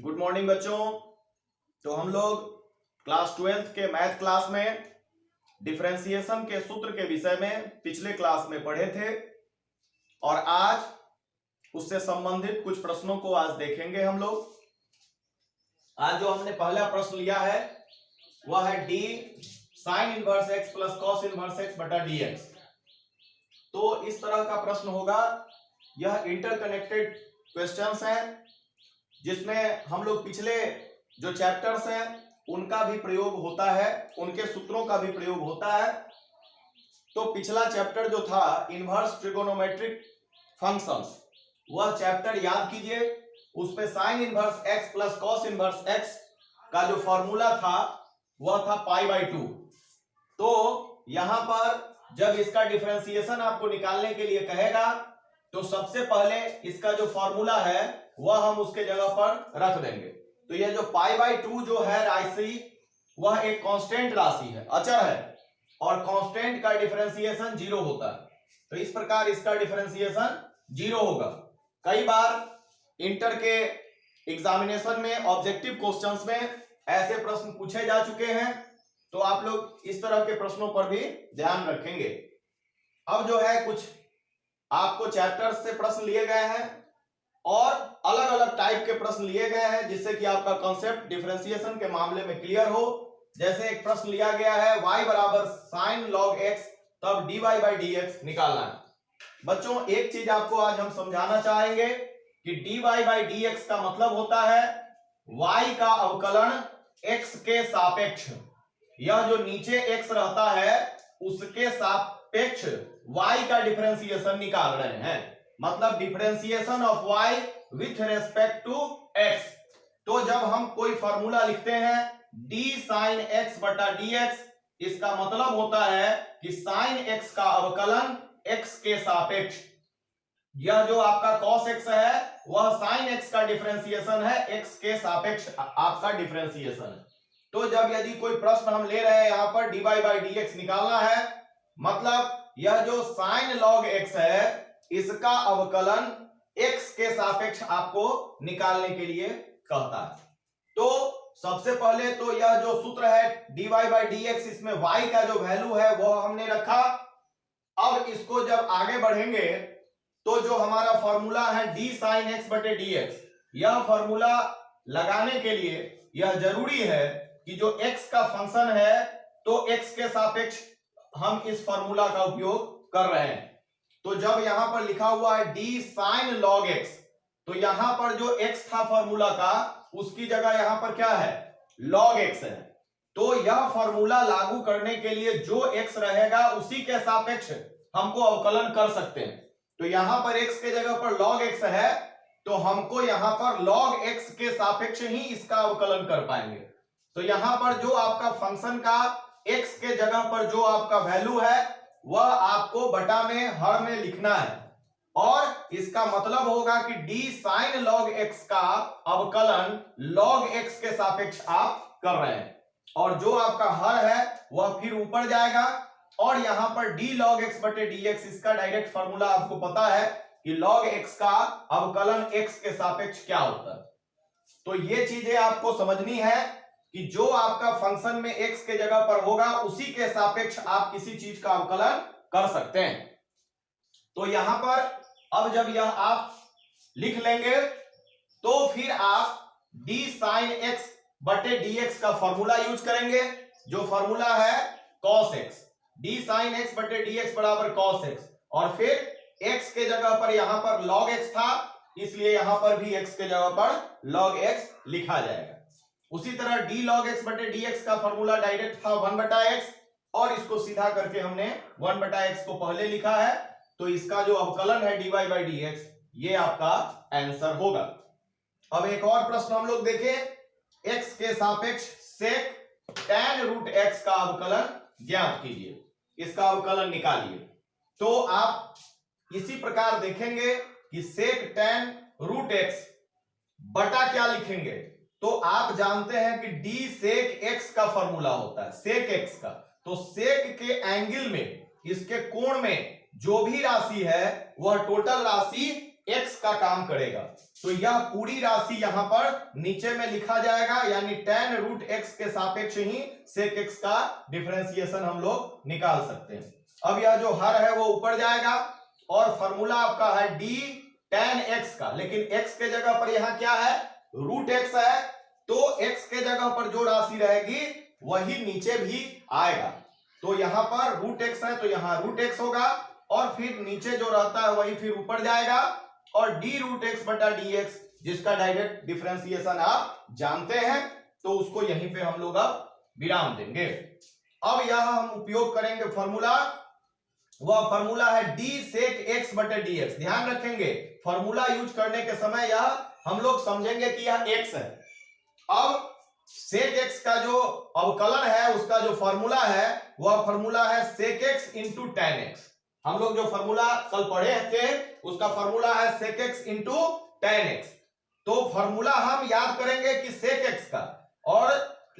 Good morning बच्चों। तो हम लोग क्लास 12th के मैथ क्लास में डिफरेंशिएशन के सूत्र के विषय में पिछले क्लास में पढ़े थे और आज उससे संबंधित कुछ प्रश्नों को आज देखेंगे हम लोग। आज जो हमने पहला प्रश्न लिया है वह है D sine inverse x plus cos inverse x बटा डी एक्स। तो इस तरह का प्रश्न होगा। यह इंटरकनेक्टेड क्वेश्चंस है जिसमें हम लोग पिछले जो चैप्टर्स हैं उनका भी प्रयोग होता है, उनके सूत्रों का भी प्रयोग होता है। तो पिछला चैप्टर जो था इनवर्स ट्रिगोनोमेट्रिक फंक्शंस, वह चैप्टर याद कीजिए। उसमें sine inverse x plus cos inverse x का जो फॉर्मूला था वह था π/2। तो यहां पर जब इसका डिफरेंशिएशन आपको निकालने के लिए कहेगा तो सबसे पहले इसका जो फॉर्मूला है वह हम उसके जगह पर रख देंगे। तो यह जो π/2 जो है राशि वह एक कांस्टेंट राशि है, अचर है, और कांस्टेंट का डिफरेंशिएशन 0 होता है। तो इस प्रकार इसका डिफरेंशिएशन 0 होगा। कई बार इंटर के एग्जामिनेशन में ऑब्जेक्टिव क्वेश्चंस में ऐसे प्रश्न पूछे जा चुके हैं, तो आप लोग इस तरह के प्रश्नों पर भी ध्यान रखेंगे। अब जो है कुछ आपको चैप्टर्स से प्रश्न लिए गए हैं और अलग अलग टाइप के प्रश्न लिए गए हैं जिससे कि आपका कॉन्सेप्ट डिफरेंशिएशन के मामले में क्लियर हो। जैसे एक प्रश्न लिया गया है y बराबर साइन लॉग x तब dy बाई डी एक्स निकालना है। बच्चों एक चीज आपको आज हम समझाना चाहेंगे कि dy बाई डी एक्स का मतलब होता है y का अवकलन x के सापेक्ष। यह जो नीचे x रहता है उसके सापेक्ष y का डिफरेंशिएशन निकाल रहे हैं, मतलब differentiation of y with respect to x। तो जब हम कोई फॉर्मूला लिखते हैं d साइन x बटा dx, इसका मतलब होता है कि साइन x का अवकलन x के सापेक्ष। यह जो आपका cos x है वह साइन x का डिफरेंशिएशन है, x के सापेक्ष आपका डिफरेंशिएशन है। तो जब यदि कोई प्रश्न हम ले रहे हैं यहां पर dy बाई डी एक्स निकालना है, मतलब यह जो साइन लॉग x है इसका अवकलन x के सापेक्ष आपको निकालने के लिए कहता है। तो सबसे पहले तो यह जो सूत्र है dy बाई डी एक्स, इसमें y का जो वैल्यू है वह हमने रखा। अब इसको जब आगे बढ़ेंगे तो जो हमारा फॉर्मूला है d साइन x बटे dx, यह फॉर्मूला लगाने के लिए यह जरूरी है कि जो x का फंक्शन है तो x के सापेक्ष हम इस फॉर्मूला का उपयोग कर रहे हैं। तो जब यहां पर लिखा हुआ है d साइन लॉग x, तो यहां पर जो x था फॉर्मूला का उसकी जगह यहां पर क्या है, log x है। तो यह फॉर्मूला लागू करने के लिए जो x रहेगा उसी के सापेक्ष हमको अवकलन कर सकते हैं। तो यहां पर x के जगह पर log x है तो हमको यहां पर log x के सापेक्ष ही इसका अवकलन कर पाएंगे। तो यहां पर जो आपका फंक्शन का x के जगह पर जो आपका वैल्यू है वह आपको बटा में हर में लिखना है, और इसका मतलब होगा कि d साइन log x का अवकलन log x के सापेक्ष आप कर रहे हैं, और जो आपका हर है वह फिर ऊपर जाएगा। और यहां पर d log x बटे dx, इसका डायरेक्ट फॉर्मूला आपको पता है कि log x का अवकलन x के सापेक्ष क्या होता है। तो ये चीजें आपको समझनी है कि जो आपका फंक्शन में x के जगह पर होगा उसी के सापेक्ष आप किसी चीज का अवकलन कर सकते हैं। तो यहां पर अब जब यह आप लिख लेंगे तो फिर आप d साइन x बटे dx का फॉर्मूला यूज करेंगे, जो फॉर्मूला है cos x। d sine x बटे dx बराबर cos x, और फिर x के जगह पर यहां पर log x था इसलिए यहां पर भी x के जगह पर log x लिखा जाएगा। उसी तरह d log x बटे dx का फॉर्मूला डायरेक्ट था 1 बटा x, और इसको सीधा करके हमने 1 बटा x को पहले लिखा है। तो इसका जो अवकलन है dy बाई डी एक्स, ये आपका आंसर होगा। अब एक और प्रश्न हम लोग देखें, x के सापेक्ष sec tan रूट x का अवकलन ज्ञात कीजिए, इसका अवकलन निकालिए। तो आप इसी प्रकार देखेंगे कि sec tan रूट x बटा क्या लिखेंगे, तो आप जानते हैं कि d sec x का फॉर्मूला होता है sec x का। तो sec के एंगल में, इसके कोण में जो भी राशि है वह टोटल राशि x का काम करेगा। तो यह पूरी राशि यहां पर नीचे में लिखा जाएगा, यानी tan रूट x के सापेक्ष ही sec x का डिफरेंशिएशन हम लोग निकाल सकते हैं। अब यह जो हर है वो ऊपर जाएगा और फॉर्मूला आपका है d tan x का, लेकिन x के जगह पर यहां क्या है, रूट x है, तो x के जगह पर जो राशि रहेगी वही नीचे भी आएगा। तो यहां पर रूट x है तो यहां रूट x होगा और फिर नीचे जो रहता है वही फिर ऊपर जाएगा और डी रूट एक्स बटा डी एक्स, जिसका डायरेक्ट डिफरेंशिएशन आप जानते हैं, तो उसको यहीं पे हम लोग अब विराम देंगे। अब यह हम उपयोग करेंगे फॉर्मूला, वह फॉर्मूला है डी सेक एक्स बटे डी एक्स। ध्यान रखेंगे फॉर्मूला यूज करने के समय यह हम लोग समझेंगे कि यह एक्स है। अब सेक एक्स का जो अवकलन है उसका जो फॉर्मूला है वह फॉर्मूला है sec x into tan x. हम लोग जो फॉर्मूला कल पढ़े थे उसका फॉर्मूला है sec x into tan x. तो फॉर्मूला हम याद करेंगे कि sec x का और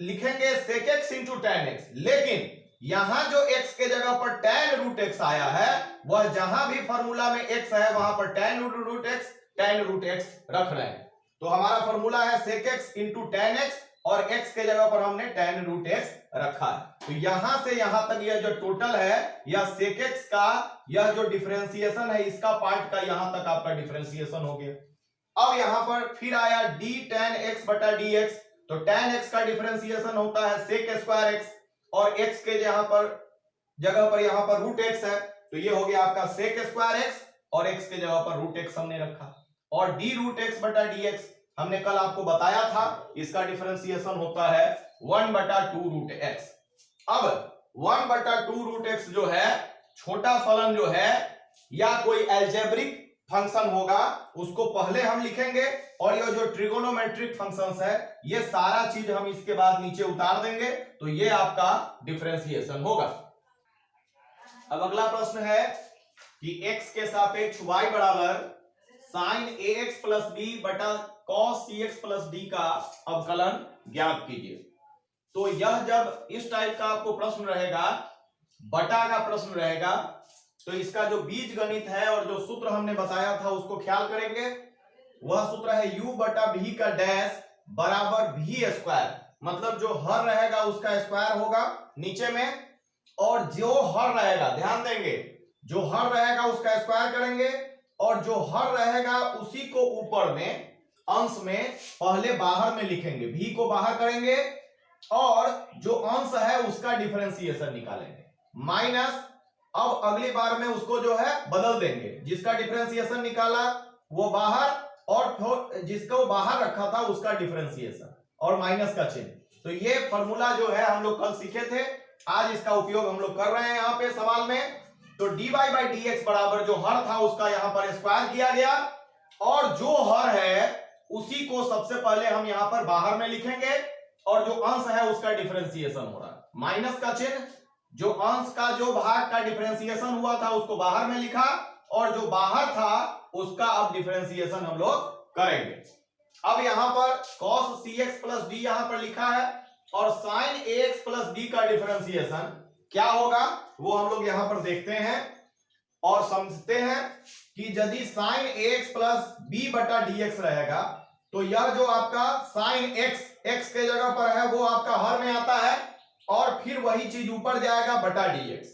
लिखेंगे sec x into tan x, लेकिन यहां जो x के जगह पर tan रूट x आया है वह जहां भी फॉर्मूला में x है वहां पर tan रूट x रख रहे हैं। तो हमारा फॉर्मूला है sec x into tan x और x के जगह पर हमने tan रूट x रखा है। तो यहां से यहां तक यह जो टोटल है यह sec x का यह जो डिफरेंशिएशन है इसका पार्ट का यहां तक आपका डिफरेंशिएशन हो गया। अब यहां पर फिर आया d tan x बटा dx, तो tan x का डिफरेंशिएशन होता है sec स्क्वायर x और x के जगह पर यहां पर रूट x है, तो ये हो गया आपका sec स्क्वायर x और x के जगह पर रूट x हमने रखा और d रूट x बटा dx हमने कल आपको बताया था इसका डिफरेंशिएशन होता है 1 बटा 2 रूट x। अब 1 बटा 2 रूट x जो है छोटा फलन जो है या कोई अलजेब्रिक फंक्शन होगा उसको पहले हम लिखेंगे और ये जो ट्रिगोनोमेट्रिक फंक्शंस है ये सारा चीज हम इसके बाद नीचे उतार देंगे, तो ये आपका डिफरेंशिएशन होगा। अब अगला प्रश्न है कि x के सापेक्ष y बराबर साइन ax प्लस b बटा cos cx प्लस d का अवकलन ज्ञात कीजिए। तो यह जब इस टाइप का आपको प्रश्न रहेगा, बटा का प्रश्न रहेगा, तो इसका जो बीज गणित है और जो सूत्र हमने बताया था उसको ख्याल करेंगे। वह सूत्र है u बटा v का डैश बराबर v स्क्वायर, मतलब जो हर रहेगा उसका स्क्वायर होगा नीचे में, और जो हर रहेगा ध्यान देंगे जो हर रहेगा उसका स्क्वायर करेंगे और जो हर रहेगा उसी को ऊपर में अंश में पहले बाहर में लिखेंगे, v को बाहर करेंगे और जो अंश है उसका डिफरेंशिएशन निकालेंगे माइनस, अब अगली बार में उसको जो है बदल देंगे, जिसका डिफरेंशिएशन निकाला वो बाहर और जिसको बाहर रखा था उसका डिफरेंशिएशन और माइनस का चिन्ह। तो ये फॉर्मूला जो है हम लोग कल सीखे थे, आज इसका उपयोग हम लोग कर रहे हैं यहाँ पे सवाल में। तो dy बाई डी एक्स बराबर जो हर था उसका यहाँ पर स्क्वायर किया गया और जो हर है उसी को सबसे पहले हम यहाँ पर बाहर में लिखेंगे और जो अंश है उसका डिफरेंशिएशन हो रहा है माइनस का चिन्ह, जो अंश का जो भाग का डिफरेंशिएशन हुआ था उसको बाहर में लिखा और जो बाहर था उसका अब डिफरेंशिएशन हम लोग करेंगे। अब यहाँ पर cos cx प्लस d यहाँ पर लिखा है और sin ax प्लस d का डिफरेंशिएशन क्या होगा वो हम लोग यहां पर देखते हैं और समझते हैं कि यदि sin ax प्लस b बटा dx रहेगा तो यह जो आपका sin x के जगह पर है वो आपका हर में आता है और फिर वही चीज ऊपर जाएगा बटा dx।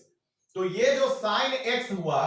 तो ये जो sin x हुआ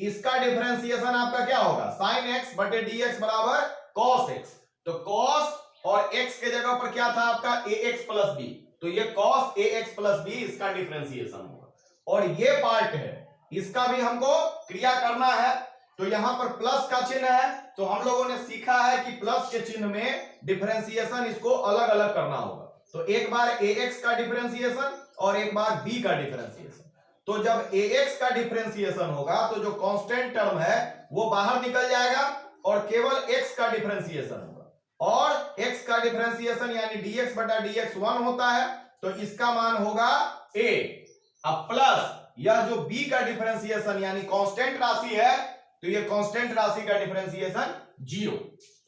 इसका डिफरेंशिएशन आपका क्या होगा, sin x बटे dx बराबर cos x। तो cos और x के जगह पर क्या था आपका ax प्लस b, तो ये cos ax प्लस b इसका डिफरेंशिएशन होगा और ये पार्ट है इसका भी हमको क्रिया करना है। तो यहां पर प्लस का चिन्ह है तो हम लोगों ने सीखा है कि प्लस के चिन्ह में डिफरेंशिएशन इसको अलग अलग करना होगा। तो एक बार ax का डिफरेंशिएशन और एक बार b का डिफरेंशिएशन। तो जब ax का डिफरेंशिएशन होगा तो जो कांस्टेंट टर्म है वो बाहर निकल जाएगा और केवल x का डिफरेंशिएशन होगा और x का डिफरेंशिएशन यानी dx बटा dx 1 होता है, तो इसका मान होगा a। अब प्लस यह जो b का डिफरेंशिएशन यानी कांस्टेंट राशि है तो ये कांस्टेंट राशि का डिफरेंशिएशन 0।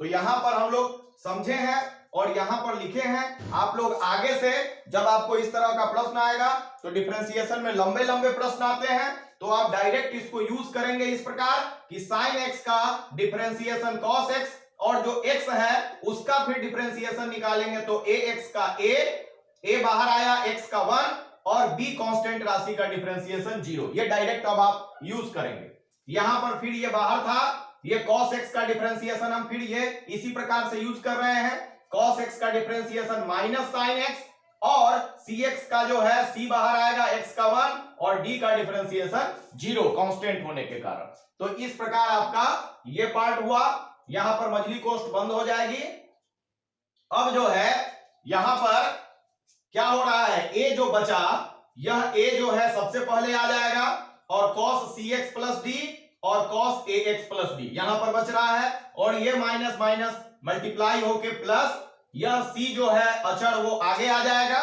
तो यहां पर हम लोग समझे हैं और यहां पर लिखे हैं। आप लोग आगे से जब आपको इस तरह का प्रश्न आएगा तो डिफरेंशिएशन में लंबे लंबे प्रश्न आते हैं तो आप डायरेक्ट इसको यूज करेंगे इस प्रकार कि sin x का डिफरेंशिएशन cos x और जो x है उसका फिर डिफरेंशिएशन निकालेंगे तो ax का a बाहर आया, x का 1 और b कांस्टेंट राशि का डिफरेंशिएशन 0। ये डायरेक्ट अब आप यूज करेंगे। यहां पर फिर ये बाहर था, ये cos x का डिफरेंशिएशन हम फिर ये इसी प्रकार से यूज कर रहे हैं। cos x का डिफरेंशिएशन माइनस sin x और cx का जो है c बाहर आएगा, x का 1 और d का डिफरेंशिएशन 0 कांस्टेंट होने के कारण। तो इस प्रकार आपका ये पार्ट हुआ। यहां पर मछली कोष्ठ बंद हो जाएगी। अब जो है यहां पर क्या हो रहा है, a जो बचा, यह a जो है सबसे पहले आ जाएगा और cos cx प्लस d और cos ax प्लस d यहां पर बच रहा है और ये माइनस माइनस मल्टीप्लाई होके प्लस, यह c जो है अचर वो आगे आ जाएगा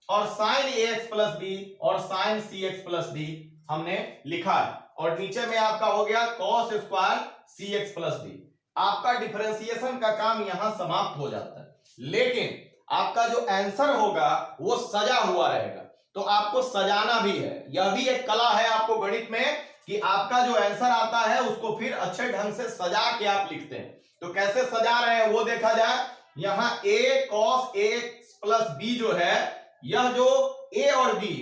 और sin ax प्लस d और sin cx प्लस d हमने लिखा है और नीचे में आपका हो गया cos square cx plus d। आपका डिफरेंशिएशन का काम यहां समाप्त हो जाता है, लेकिन आपका जो आंसर होगा वो सजा हुआ रहेगा। तो आपको सजाना भी है, यह भी एक कला है आपको गणित में कि आपका जो आंसर आता है उसको फिर अच्छे ढंग से सजा के आप लिखते हैं। तो कैसे सजा रहे हैं वो देखा जाए। यहां a cos ax plus b जो है, यह जो a और b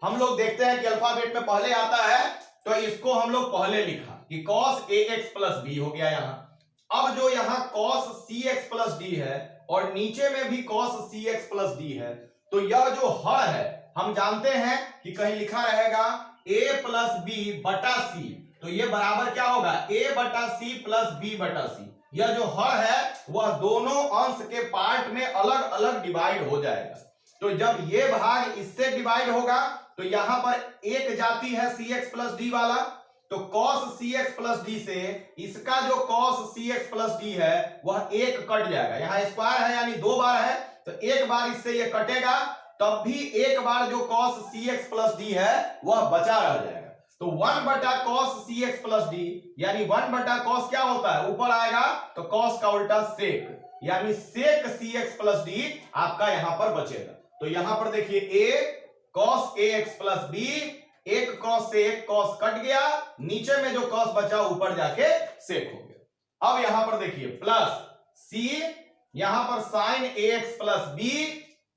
हम लोग देखते हैं कि अल्फाबेट में पहले आता है, तो इसको हम लोग पहले लिखा कि cos ax प्लस b हो गया यहां। अब जो यहां cos cx प्लस d है और नीचे में भी cos cx प्लस d है, तो यह जो हर है हम जानते हैं कि कहीं लिखा रहेगा a प्लस b बटा c, तो ये बराबर क्या होगा a बटा c प्लस b बटा c। यह जो हर है वह दोनों अंश के पार्ट में अलग अलग डिवाइड हो जाएगा। तो जब ये भाग इससे डिवाइड होगा तो यहां पर एक जाती है cx प्लस d वाला, तो cos cx प्लस d से इसका जो cos cx प्लस d है वह एक कट जाएगा। यहां स्क्वायर है यानी 2 बार है, तो एक बार इससे ये कटेगा, तब भी एक बार जो cos cx प्लस d है वह बचा रह जाएगा। तो 1 बटा cos cx प्लस d यानी 1 बटा cos क्या होता है, ऊपर आएगा तो cos का उल्टा sec, यानी sec cx प्लस d आपका यहां पर बचेगा। तो यहां पर देखिए a cos ax plus b, एक cos से एक cos कट गया, नीचे में जो cos बचा ऊपर जाके sec हो गया। अब यहां पर देखिए प्लस c, यहां पर sin ax प्लस b,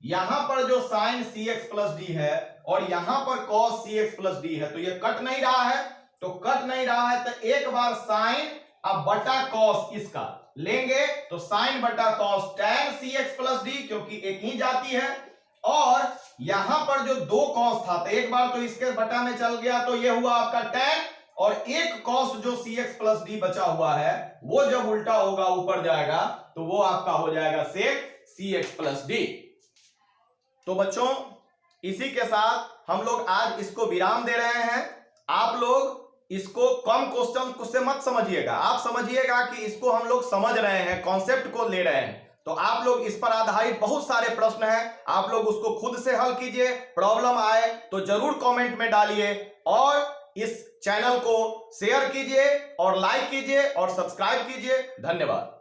यहां पर जो sin cx प्लस d है और यहां पर cos cx प्लस d है, तो ये कट नहीं रहा है, तो कट नहीं रहा है तो एक बार sin अब बटा cos इसका लेंगे तो sin बटा cos tan cx plus d, क्योंकि एक ही जाती है। और यहां पर जो 2 cos था तो एक बार तो इसके बटा में चल गया, तो ये हुआ आपका tan, और एक cos जो cx प्लस d बचा हुआ है वो जब उल्टा होगा ऊपर जाएगा तो वो आपका हो जाएगा sec cx प्लस d। तो बच्चों इसी के साथ हम लोग आज इसको विराम दे रहे हैं। आप लोग इसको कम क्वेश्चन से मत समझिएगा, आप समझिएगा कि इसको हम लोग समझ रहे हैं, कॉन्सेप्ट को ले रहे हैं। तो आप लोग इस पर आधारित बहुत सारे प्रश्न हैं, आप लोग उसको खुद से हल कीजिए। प्रॉब्लम आए तो जरूर कमेंट में डालिए और इस चैनल को शेयर कीजिए और लाइक कीजिए और सब्सक्राइब कीजिए। धन्यवाद।